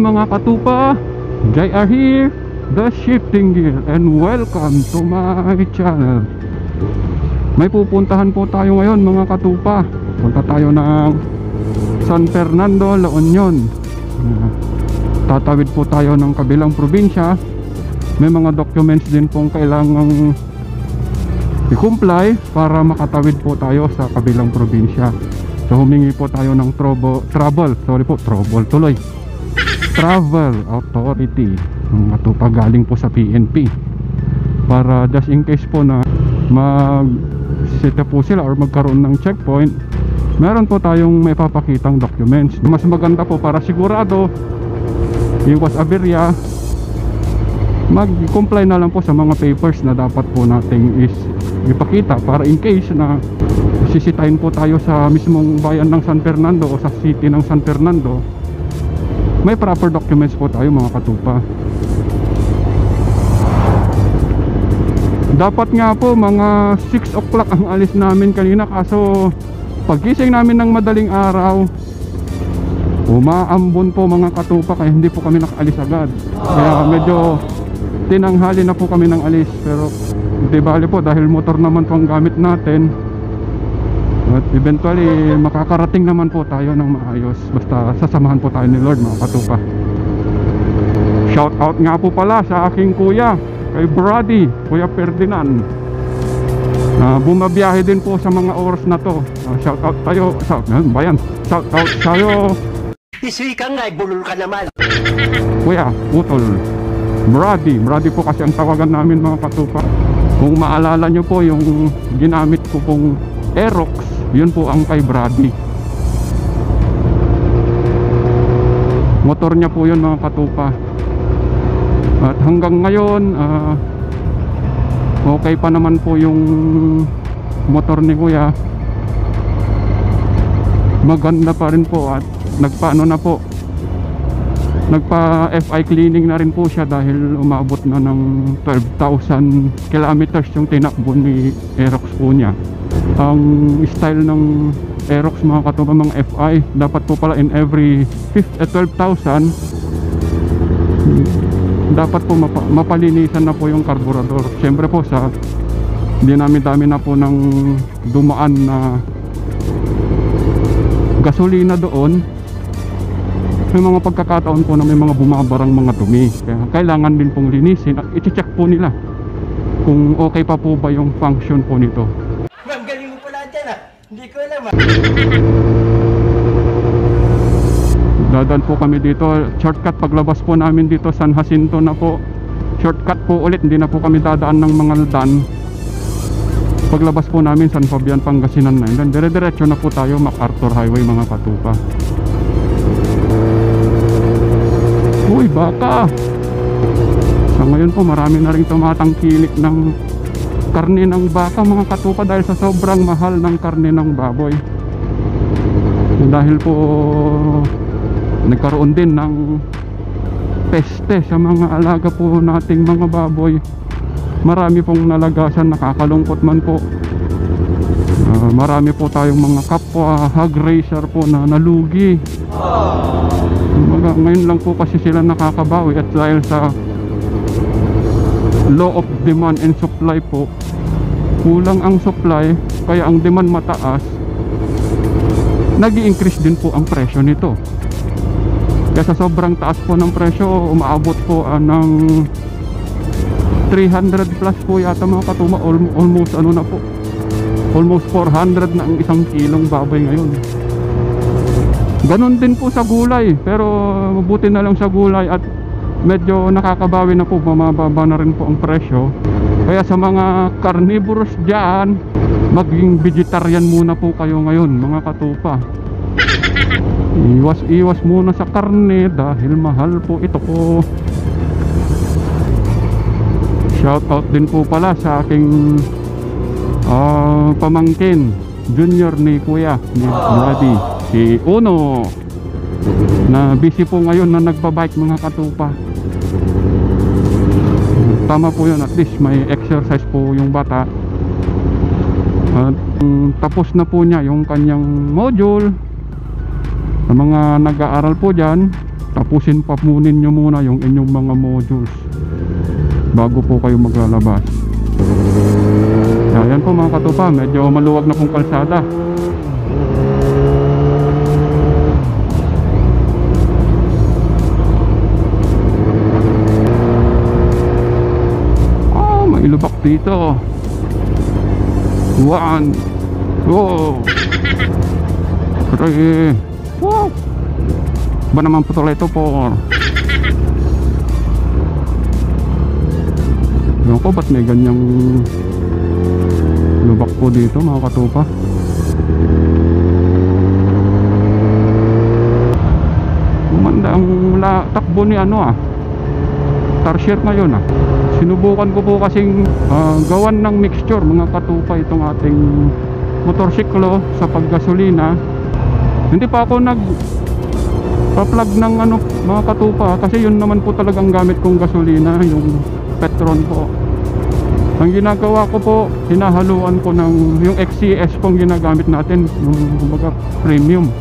mga katupa, JR here, the shifting gear, and welcome to my channel. May pupuntahan po tayo ngayon mga katupa. Punta tayo ng San Fernando, La Union. Tatawid po tayo ng kabilang probinsya. May mga documents din pong kailangang i-comply para makatawid po tayo sa kabilang probinsya. So humingi po tayo ng travel authority, mga galing po sa PNP, para just in case po na mag-set po sila or magkaroon ng checkpoint, meron po tayong may papakitang documents. Mas maganda po para sigurado, iwas aberya, mag-comply na lang po sa mga papers na dapat po nating ipakita, para in case na sisitahin po tayo sa mismong bayan ng San Fernando o sa city ng San Fernando, may proper documents po tayo mga katupa. Dapat nga po mga 6 o'clock ang alis namin kanina, kaso pagising namin ng madaling araw, umaambon po mga katupa, kaya hindi po kami nakaalis agad. Kaya medyo tinanghali na po kami ng alis, pero di bali po dahil motor naman po ang gamit natin. At eventually makakarating naman po tayo ng maayos, basta sasamahan po tayo ni Lord mga katupa. Shout out nga po pala sa aking kuya, kay Brady, Kuya Ferdinand, bumabiyahe din po sa mga oras na to. Shout out tayo, shout out tayo. Isuy ka nga, bulol ka naman. Kuya, utol Brady po kasi ang tawagan namin mga katupa. Kung maalala nyo po yung ginamit ko pong Aerox, yun po ang kay Brady. Motor niya po yun mga katupa. At hanggang ngayon okay pa naman po yung motor ni kuya. Maganda pa rin po, at nagpa FI cleaning na rin po siya dahil umabot na ng 12,000 kilometers yung tinakbo ni Aerox po niya. Ang style ng Aerox mga katupa, mga FI, dapat po pala in every 12,000 dapat po mapalinisan na po yung karburador. Siyempre po sa dinami-dami na po ng dumaan na gasolina doon, may mga pagkakataon po na may mga bumabarang mga dumi, kaya kailangan din pong linisin at i-check po nila kung okay pa po ba yung function po nito. Ma'am, galing mo pala dyan ah. Hindi ko alam ah. Dadaan po kami dito, shortcut paglabas po namin dito San Jacinto na po. Shortcut po ulit, hindi na po kami dadaan ng mga dan. Paglabas po namin San Fabian, Pangasinan na, then dire-diretso na po tayo MacArthur Highway mga katupa. Uy, baka! Sa ngayon po marami na rin tumatangkilik ng karne ng baka mga katupa dahil sa sobrang mahal ng karne ng baboy. Dahil po nagkaroon din ng peste sa mga alaga po nating mga baboy. Marami pong nalagasan, nakakalungkot man po. Marami po tayong mga kapwa hog racer po na nalugi. Ngayon lang po kasi sila nakakabawi, at dahil sa law of demand and supply po, kulang ang supply kaya ang demand mataas, nag-i-increase din po ang presyo nito. Kaya sa sobrang taas po ng presyo, umaabot po ng 300 plus po yata mga katuma, almost ano na po, almost 400 na ang isang kilong baboy ngayon. Ganon din po sa gulay, pero mabuti na lang sa gulay at medyo nakakabawi na po, bumababa na rin po ang presyo. Kaya sa mga carnivorous dyan, maging vegetarian muna po kayo ngayon mga katupa. Iwas muna sa karne dahil mahal po ito po. Shout out din po pala sa aking pamangkin, junior ni kuya, ni Brady, si Uno, na busy po ngayon na nagbabike mga katupa. Tama po yun, at least may exercise po yung bata. At tapos na po niya yung kanyang module. Sa mga nag-aaral po dyan, tapusin pa nyo muna yung inyong mga modules bago po kayo maglalabas. Ayan po mga katupa, medyo maluwag na pong kalsada. May lubak dito. 1, 2, 3. Wow! Ba naman po ito po? Ewan ko ba't may ganyang lubak po dito mga katupa. Gumanda ang takbo ni Tarsier ngayon Sinubukan ko po kasing gawan ng mixture mga katupa itong ating motorsiklo sa paggasolina. Hindi pa ako nag-plug ng mga katupa kasi yun naman po talagang gamit kong gasolina, yung Petron po. Ang ginagawa ko po, hinahaluan ko ng yung XCS pong ginagamit natin, yung kumbaga premium.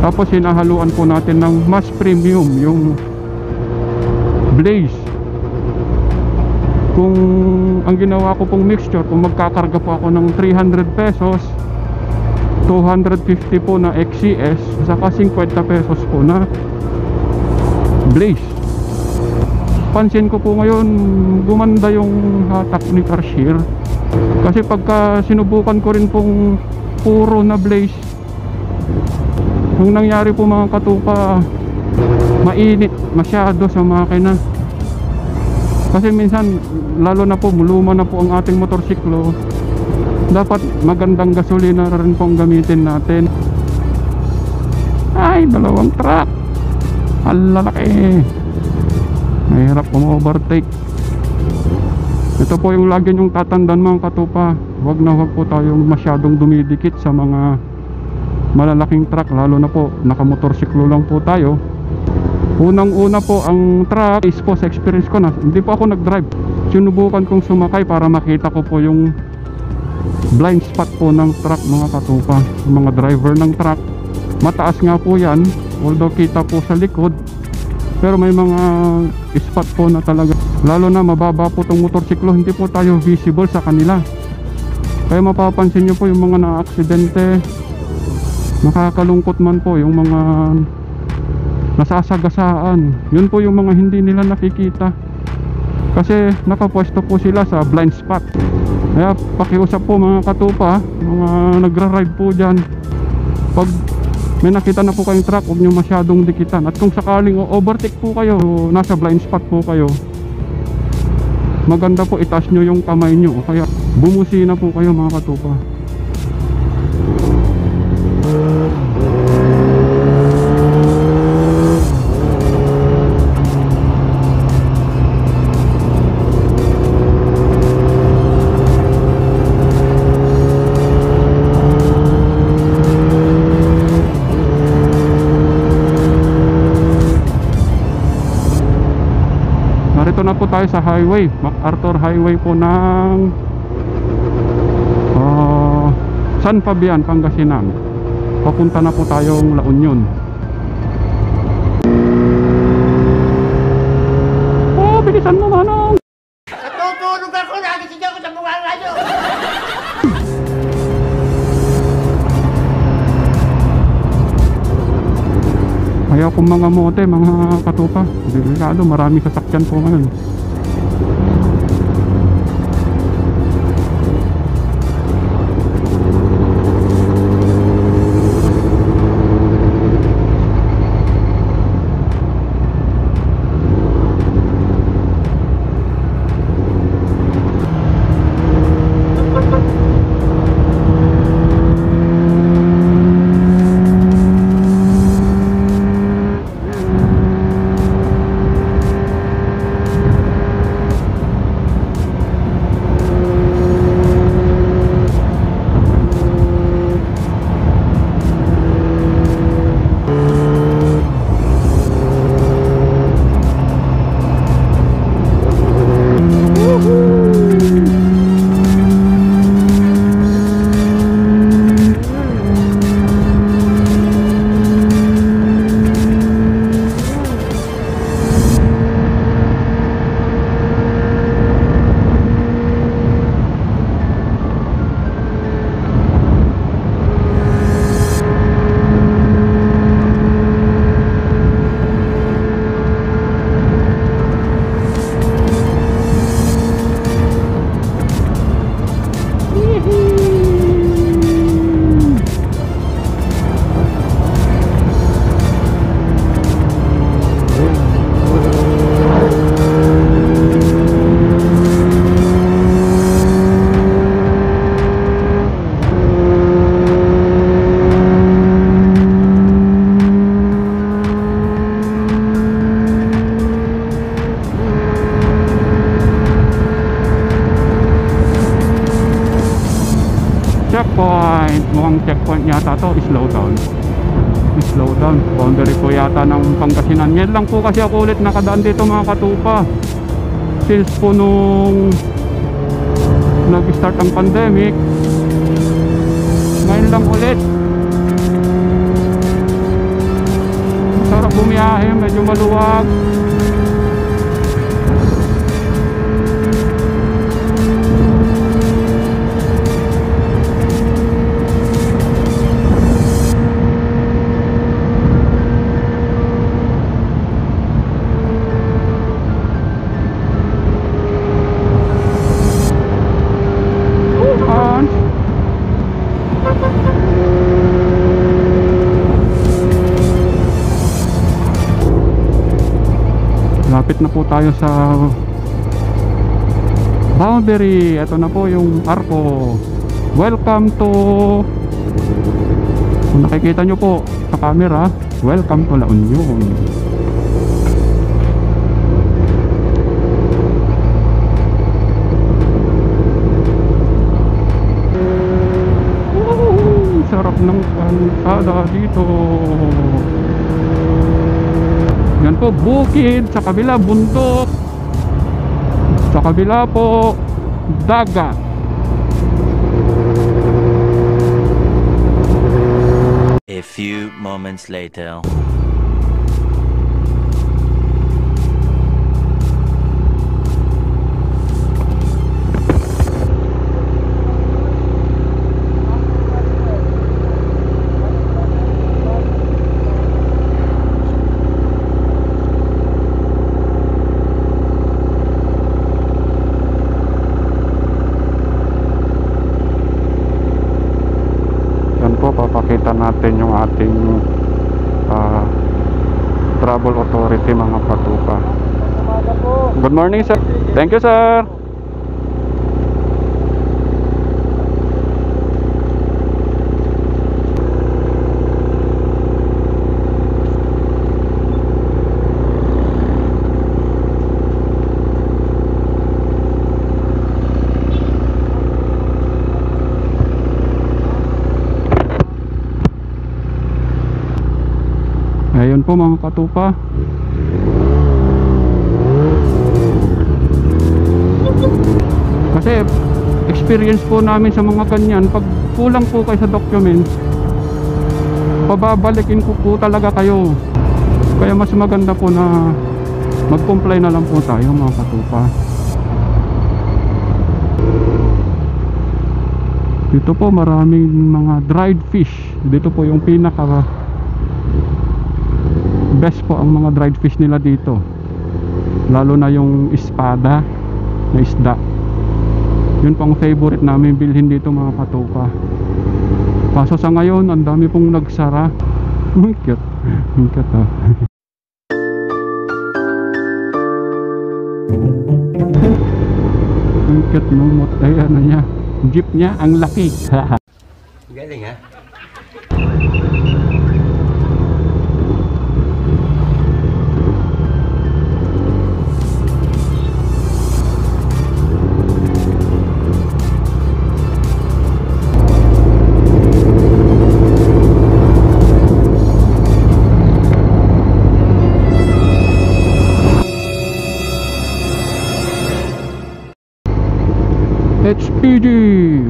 Tapos hinahaluan po natin ng mas premium, yung Blaze. Kung ang ginawa ko pong mixture, kung magkakarga po ako ng 300 pesos, 250 po na XCS, saka 50 pesos po na Blaze. Pansin ko po ngayon, gumanda yung hatak ni Tarsier. Kasi pagka sinubukan ko rin pong puro na Blaze, yung nangyari po mga katupa, mainit masyado sa makina. Kasi minsan, lalo na po, luma na po ang ating motorsiklo, dapat magandang gasolina rin pong gamitin natin. Ay, dalawang truck, alalaki, mahirap overtake. Ito po yung lagi nyong tatandaan mga katupa, wag na wag po tayong masyadong dumidikit sa mga malalaking truck, lalo na po nakamotorsiklo lang po tayo. Unang-una po ang truck is po sa experience ko na hindi po ako nag-drive. Sinubukan kong sumakay para makita ko po yung blind spot po ng truck mga katupa. Yung mga driver ng truck, mataas nga po yan, although kita po sa likod, pero may mga spot po na talaga, lalo na mababa po itong motorsiklo, hindi po tayo visible sa kanila. Kaya mapapansin nyo po yung mga na-aksidente, nakakalungkot man po yung mga nasasagasaan. Yun po yung mga hindi nila nakikita kasi nakapwesto po sila sa blind spot. Kaya pakiusap po mga katupa, mga nagra-ride po dyan, pag may nakita na po kayong truck, huwag nyo masyadong dikitan. At kung sakaling overtake po kayo, nasa blind spot po kayo, maganda po itaas nyo yung kamay nyo, o kaya bumusina po kayo mga katupa. Narito na po tayo sa highway, MacArthur Highway po ng San Fabian, Pangasinan. Papunta na po tayong La Union. Oh, bilisan mo manong! Natutulog ako, nagising ako sa mga radyo. Kaya kung mga mote, mga katupa, delikado, maraming sasakyan po ngayon. checkpoint. Mukhang checkpoint yata to. Slow down. Slow down. Boundary po yata ng Pangasinan. Yan lang po kasi ako ulit nakadaan dito mga katupa. Since po nung nag-start ang pandemic, ngayon lang ulit. Sarap bumiyahe, medyo maluwag. Lapit na po tayo sa boundary. Ito na po yung Arco. Welcome to, kung nakikita nyo po sa camera, welcome to La Union. Sarap ng kalsada dito. Yan po, bukid. Sa kabila, bundok. Sa kabila po, dagat. A few moments later. Papakita natin yung ating travel authority mga katupa. Good morning sir. Thank you sir. Ayun po mga katupa. Kasi experience po namin sa mga kanyan, pag kulang po kayo sa documents, pababalikin ko po talaga kayo. Kaya mas maganda po na mag-comply na lang po tayo mga katupa. Dito po maraming mga dried fish. Dito po yung pinaka best po ang mga dried fish nila dito, lalo na yung espada na isda. Yun po ang favorite namin bilhin dito mga katupa. Kaso sa ngayon ang dami pong nagsara. Ang cute. Ang cute ha. Ang cute no. Ay ano niya, jeep niya ang laki. Galing ha? HPG,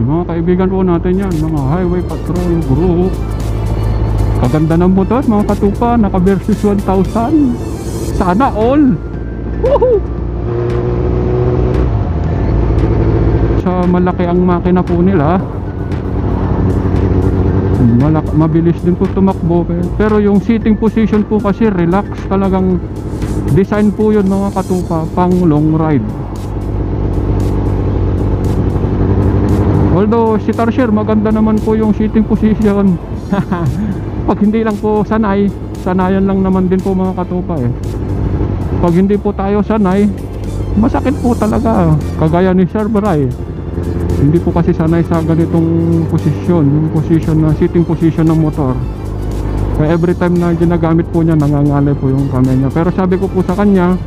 mga kaibigan po natin yan, mga Highway Patrol Group. Kaganda ng motor mga katupa, naka versus 1000. Sana all. Woohoo! Sa malaki ang makina po nila, mabilis din po tumakbo. Pero yung sitting position po kasi relax, talagang design po yun mga katupa, pang long ride. Although si Tarsier maganda naman po yung sitting position. Pag hindi lang po sanay, sanayan lang naman din po mga katupa eh. Pag hindi po tayo sanay, masakit po talaga. Kagaya ni Sir Bray, hindi po kasi sanay sa ganitong posisyon, yung position na sitting position ng motor. Kaya every time na ginagamit po niya, nangangalay po yung kamay niya. Pero sabi ko po sa kanya,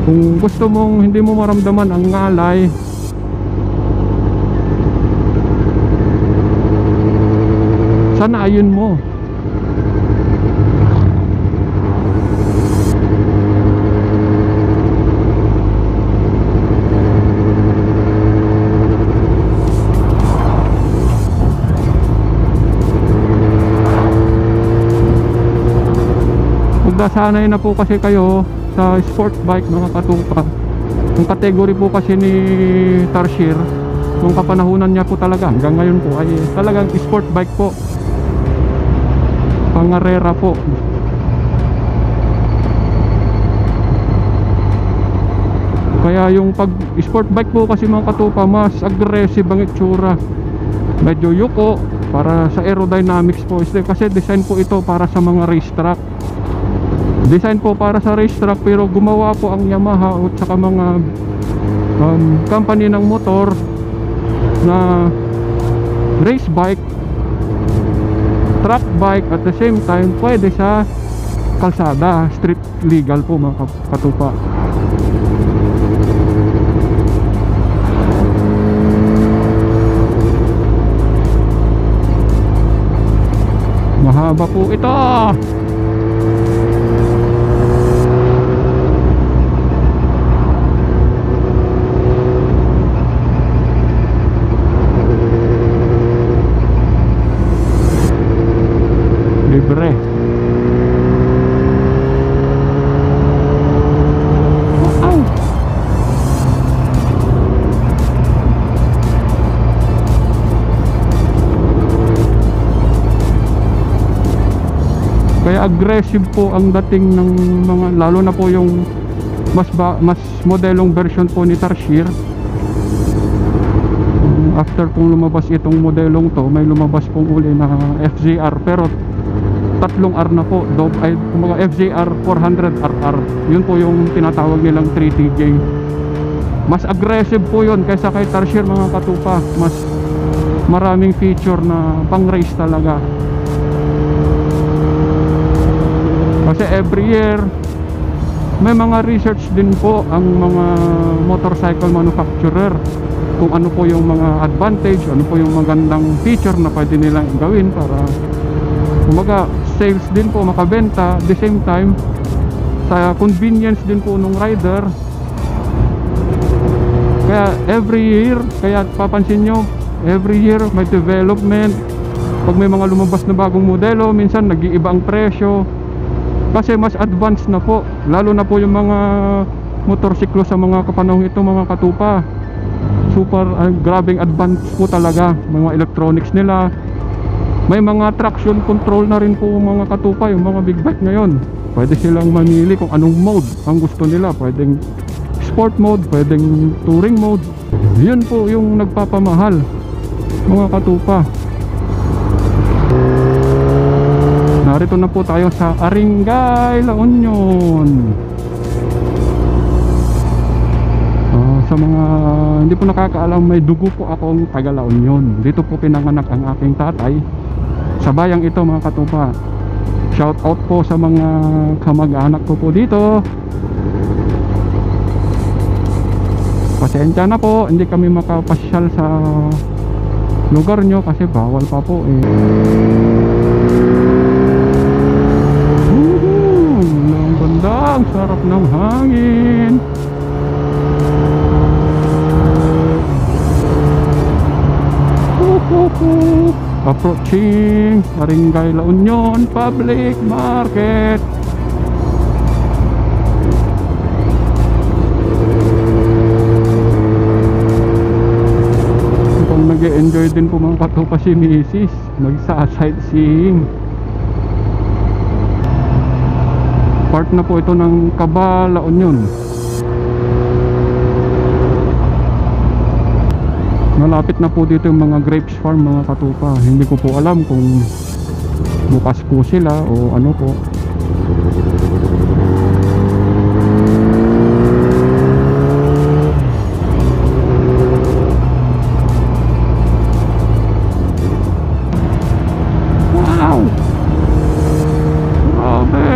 kung gusto mong hindi mo maramdaman ang ngalay, Sanayin mo. Magdasanay na po kasi kayo sa sport bike mga katupa. Yung category po kasi ni Tarsier, yung kapanahunan niya po talaga hanggang ngayon po ay talagang sport bike po, pangarera po. Kaya yung pag sport bike po kasi mga katupa, mas aggressive ang itsura, medyo yuko para sa aerodynamics po. Kasi design po ito para sa mga racetrack. Design po para sa racetrack, pero gumawa po ang Yamaha at saka mga company ng motor na race bike, track bike, at the same time pwede sa kalsada, street legal po mga katupa. Mahaba po ito. Libre. Wow. Kaya aggressive po ang dating ng mga, lalo na po yung mas modelong version po ni Tarsier. After pong lumabas itong modelong to, may lumabas pong uli na FZR, pero tatlong R na po, ay mga FZR 400RR. Yun po yung tinatawag nilang 3TJ. Mas aggressive po yun kaysa kay Tarsier mga katupa. Mas maraming feature na pang race talaga. Kasi every year may mga research din po ang mga motorcycle manufacturer kung ano po yung mga advantage, ano po yung magandang feature na pwede nilang gawin para kumaga sales din po, makabenta. At the same time, sa convenience din po ng rider. Kaya every year, kaya papansin nyo, every year may development. Pag may mga lumabas na bagong modelo, minsan nag-iiba ang presyo kasi mas advanced na po, lalo na po yung mga motorsiklo sa mga kapanahon ito mga katupa. Super grabing advanced po talaga mga electronics nila. May mga traction control na rin po mga katupa, yung mga big bike ngayon. Pwede silang mamili kung anong mode ang gusto nila. Pwedeng sport mode, pwedeng touring mode. Yun po yung nagpapamahal mga katupa. Narito na po tayo sa Aringay, La Union. Sa mga hindi po nakakaalam, may dugo po akong taga La Union. Dito po pinanganak ang aking tatay sa bayang ito mga katupa. Shout out po sa mga kamag-anak ko po dito. Pasensya na po, hindi kami makapasyal sa lugar nyo kasi bawal pa po eh. Ang ganda, ang sarap ng hangin. Approaching Aringay, La Union Public Market. Kung nag-enjoy din po mga katupa si Mrs. Nagsa-sightseeing. Part na po ito ng Caba, La Union. Malapit na po dito yung mga grapes farm mga katupa. Hindi ko po alam kung bukas po sila o ano po. Wow! Grabe!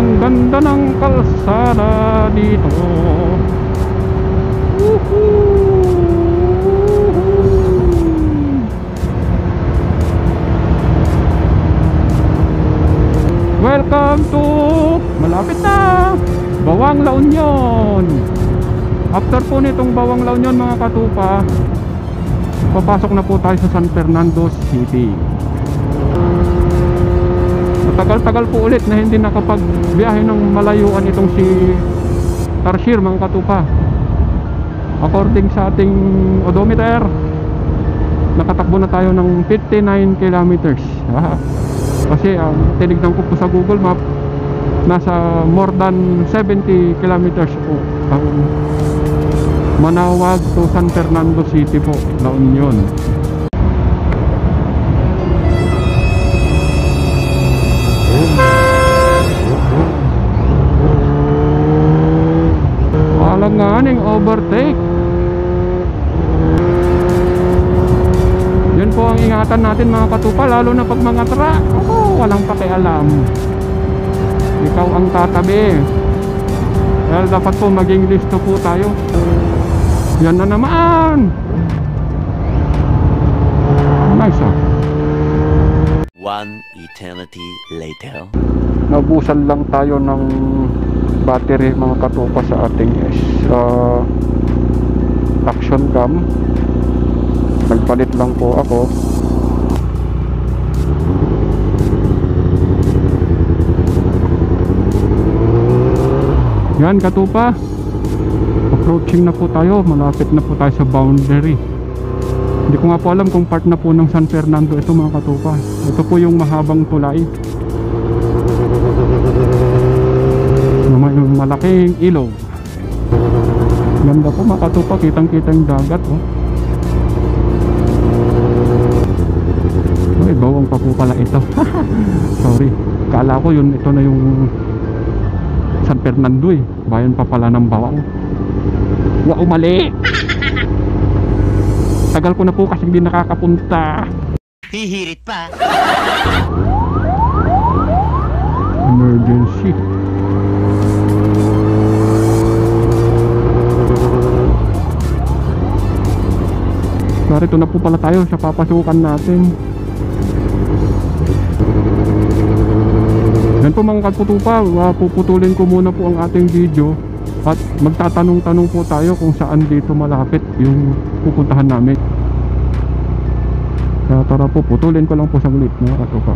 Ang ganda ng kalsada dito. Welcome to, malapit na, Bawang La Union. After po nitong Bawang La Union mga katupa, papasok na po tayo sa San Fernando City. Matagal-tagal po ulit na hindi nakapagbiyahe ng malayuan itong si Tarsier mga katupa. According sa ating odometer, nakatakbo na tayo ng 59 kilometers. Kasi tinignan ko po sa Google Map, nasa more than 70 kilometers po ang Manawag to San Fernando City po, La Union. Alanganing overtake. Yun po ang ingatan natin mga katupa, lalo na pag mga truck. Walang pakialam. Ikaw ang tatabi. Well, dapat po maging listo po tayo. Yan na naman. Nice One eternity later. Nabusan lang tayo ng battery mga katupa sa ating action cam. Nagpalit lang po ako. Yan katupa, approaching na po tayo, malapit na po tayo sa boundary. Hindi ko nga po alam kung part na po ng San Fernando ito mga katupa. Ito po yung mahabang tulay, may malaking ilog. Ganda po mga katupa, kitang kita yung dagat oh. Ay, bawang pa po pala ito. Sorry, kala ko yun, ito na yung San Fernando eh. Bayan pa pala ng Bawang. Wow, mali! Tagal ko na po kasi hindi nakakapunta. Hihirit pa. Emergency. Narito na po pala tayo sa papasukan natin. Yan po mga katupa, puputulin ko muna po ang ating video at magtatanong-tanong po tayo kung saan dito malapit yung pupuntahan namin. Kaya tara po, putulin ko lang po saglit mga katupa.